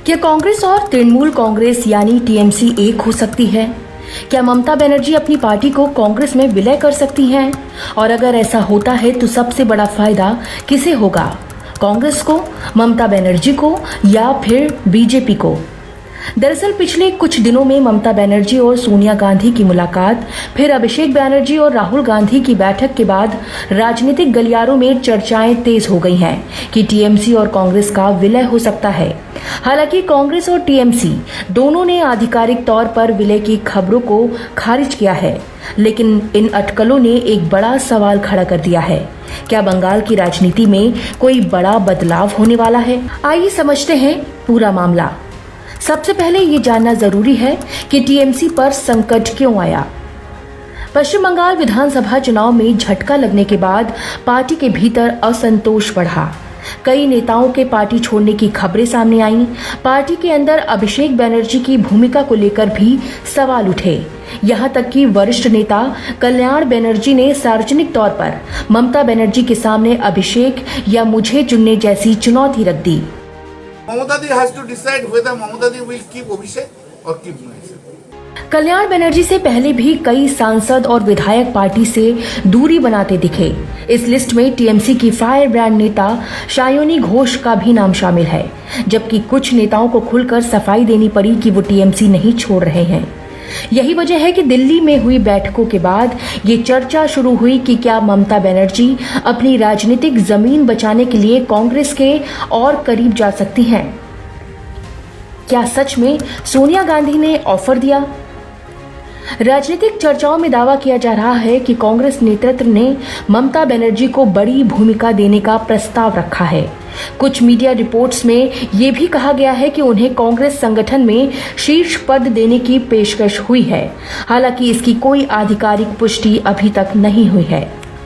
क्या कांग्रेस और तृणमूल कांग्रेस यानी टीएमसी एक हो सकती है? क्या ममता बनर्जी अपनी पार्टी को कांग्रेस में विलय कर सकती हैं? और अगर ऐसा होता है तो सबसे बड़ा फायदा किसे होगा? कांग्रेस को, ममता बनर्जी को या फिर बीजेपी को? दरअसल पिछले कुछ दिनों में ममता बनर्जी और सोनिया गांधी की मुलाकात, फिर अभिषेक बनर्जी और राहुल गांधी की बैठक के बाद राजनीतिक गलियारों में चर्चाएं तेज हो गई हैं कि टीएमसी और कांग्रेस का विलय हो सकता है। हालांकि कांग्रेस और टीएमसी दोनों ने आधिकारिक तौर पर विलय की खबरों को खारिज किया है, लेकिन इन अटकलों ने एक बड़ा सवाल खड़ा कर दिया है। क्या बंगाल की राजनीति में कोई बड़ा बदलाव होने वाला है? आइए समझते हैं पूरा मामला। सबसे पहले ये जानना जरूरी है कि टीएमसी पर संकट क्यों आया। पश्चिम बंगाल विधानसभा चुनाव में झटका लगने के बाद पार्टी के भीतर असंतोष बढ़ा। कई नेताओं के पार्टी छोड़ने की खबरें सामने आईं। पार्टी के अंदर अभिषेक बनर्जी की भूमिका को लेकर भी सवाल उठे। यहां तक कि वरिष्ठ नेता कल्याण बनर्जी ने सार्वजनिक तौर पर ममता बनर्जी के सामने अभिषेक या मुझे चुनने जैसी चुनौती रख दी। Mamata Di has to decide whether Mamata Di will keep Abhishek or keep Mahesh. Kalyan Banerjee से पहले भी कई सांसद और विधायक पार्टी से दूरी बनाते दिखे। इस लिस्ट में टीएमसी की फायर ब्रांड नेता शायोनी घोष का भी नाम शामिल है, जबकि कुछ नेताओं को खुलकर सफाई देनी पड़ी कि वो टीएमसी नहीं छोड़ रहे हैं। यही वजह है कि दिल्ली में हुई बैठकों के बाद ये चर्चा शुरू हुई कि क्या ममता बनर्जी अपनी राजनीतिक जमीन बचाने के लिए कांग्रेस के और करीब जा सकती हैं। क्या सच में सोनिया गांधी ने ऑफर दिया? राजनीतिक चर्चाओं में दावा किया जा रहा है कि कांग्रेस नेतृत्व ने ममता बनर्जी को बड़ी भूमिका देने का प्रस्ताव रखा है। कुछ मीडिया रिपोर्ट्स में ये भी कहा गया है कि उन्हें कांग्रेस संगठन में शीर्ष पद देने की पेशकश हुई है। हालांकि इसकी कोई आधिकारिक पुष्टि अभी तक नहीं हुई है।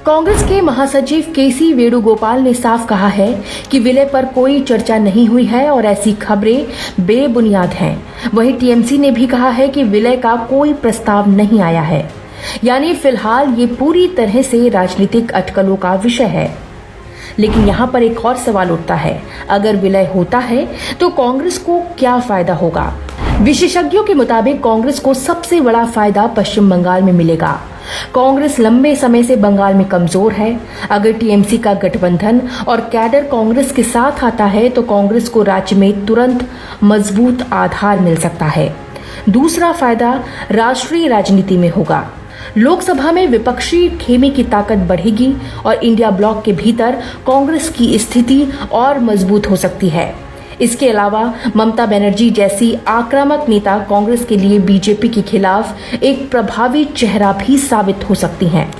कांग्रेस के महासचिव केसी वेणुगोपाल ने साफ कहा है कि विलय पर कोई चर्चा नहीं हुई है और ऐसी खबरें बेबुनियाद हैं। वहीं टीएमसी ने भी कहा है कि विलय का कोई प्रस्ताव नहीं आया है। यानी फिलहाल ये पूरी तरह से राजनीतिक अटकलों का विषय है। लेकिन यहाँ पर एक और सवाल उठता है, अगर विलय होता है तो कांग्रेस को क्या फायदा होगा? विशेषज्ञों के मुताबिक कांग्रेस को सबसे बड़ा फायदा पश्चिम बंगाल में मिलेगा। कांग्रेस लंबे समय से बंगाल में कमजोर है। अगर टीएमसी का गठबंधन और कैडर कांग्रेस के साथ आता है तो कांग्रेस को राज्य में तुरंत मजबूत आधार मिल सकता है। दूसरा फायदा राष्ट्रीय राजनीति में होगा। लोकसभा में विपक्षी खेमे की ताकत बढ़ेगी और इंडिया ब्लॉक के भीतर कांग्रेस की स्थिति और मजबूत हो सकती है। इसके अलावा ममता बनर्जी जैसी आक्रामक नेता कांग्रेस के लिए बीजेपी के खिलाफ एक प्रभावी चेहरा भी साबित हो सकती हैं।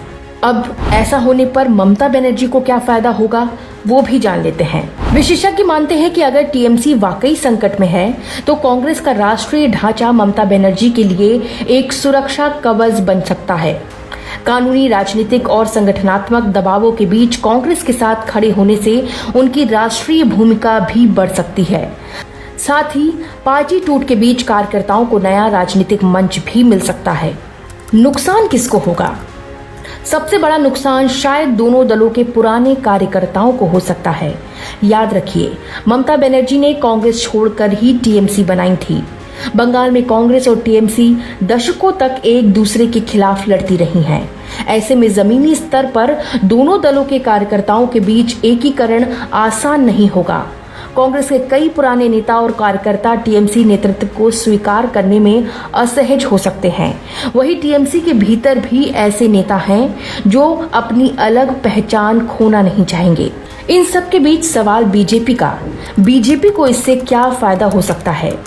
अब ऐसा होने पर ममता बनर्जी को क्या फायदा होगा, वो भी जान लेते हैं। विशेषज्ञ मानते हैं कि अगर टीएमसी वाकई संकट में है तो कांग्रेस का राष्ट्रीय ढांचा ममता बनर्जी के लिए एक सुरक्षा कवच बन सकता है। कानूनी, राजनीतिक और संगठनात्मक दबावों के बीच कांग्रेस के साथ खड़े होने से उनकी राष्ट्रीय भूमिका भी बढ़ सकती है। साथ ही पार्टी टूट के बीच कार्यकर्ताओं को नया राजनीतिक मंच भी मिल सकता है। नुकसान किसको होगा? सबसे बड़ा नुकसान शायद दोनों दलों के पुराने कार्यकर्ताओं को हो सकता है। याद रखिए, ममता बनर्जी ने कांग्रेस छोड़कर ही टीएमसी बनाई थी। बंगाल में कांग्रेस और टीएमसी दशकों तक एक दूसरे के खिलाफ लड़ती रही हैं। ऐसे में जमीनी स्तर पर दोनों दलों के कार्यकर्ताओं के बीच एकीकरण आसान नहीं होगा। कांग्रेस के कई पुराने नेता और कार्यकर्ता टीएमसी नेतृत्व को स्वीकार करने में असहज हो सकते हैं। वहीं टीएमसी के भीतर भी ऐसे नेता हैं जो अपनी अलग पहचान खोना नहीं चाहेंगे। इन सब के बीच सवाल बीजेपी का। बीजेपी को इससे क्या फायदा हो सकता है?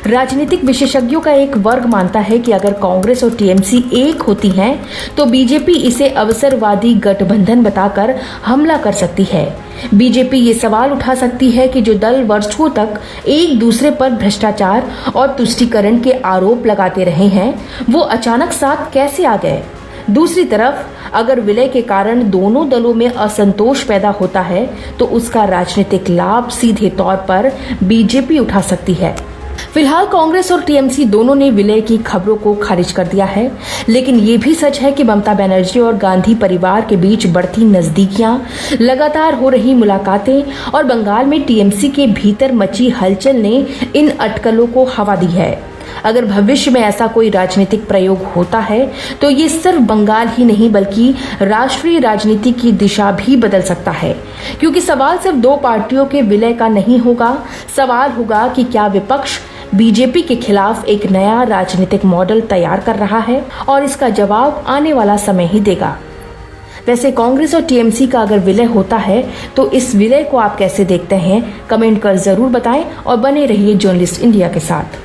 राजनीतिक विशेषज्ञों का एक वर्ग मानता है कि अगर कांग्रेस और टीएमसी एक होती हैं तो बीजेपी इसे अवसरवादी गठबंधन बताकर हमला कर सकती है। बीजेपी ये सवाल उठा सकती है कि जो दल वर्षों तक एक दूसरे पर भ्रष्टाचार और तुष्टीकरण के आरोप लगाते रहे हैं, वो अचानक साथ कैसे आ गए। दूसरी तरफ अगर विलय के कारण दोनों दलों में असंतोष पैदा होता है तो उसका राजनीतिक लाभ सीधे तौर पर बीजेपी उठा सकती है। फिलहाल कांग्रेस और टीएमसी दोनों ने विलय की खबरों को खारिज कर दिया है, लेकिन ये भी सच है कि ममता बनर्जी और गांधी परिवार के बीच बढ़ती नजदीकियां, लगातार हो रही मुलाकातें और बंगाल में टीएमसी के भीतर मची हलचल ने इन अटकलों को हवा दी है। अगर भविष्य में ऐसा कोई राजनीतिक प्रयोग होता है तो ये सिर्फ बंगाल ही नहीं बल्कि राष्ट्रीय राजनीति की दिशा भी बदल सकता है, क्योंकि सवाल सिर्फ दो पार्टियों के विलय का नहीं होगा। सवाल होगा कि क्या विपक्ष बीजेपी के खिलाफ एक नया राजनीतिक मॉडल तैयार कर रहा है, और इसका जवाब आने वाला समय ही देगा। वैसे कांग्रेस और टीएमसी का अगर विलय होता है तो इस विलय को आप कैसे देखते हैं, कमेंट कर जरूर बताएं और बने रहिए जर्नलिस्ट इंडिया के साथ।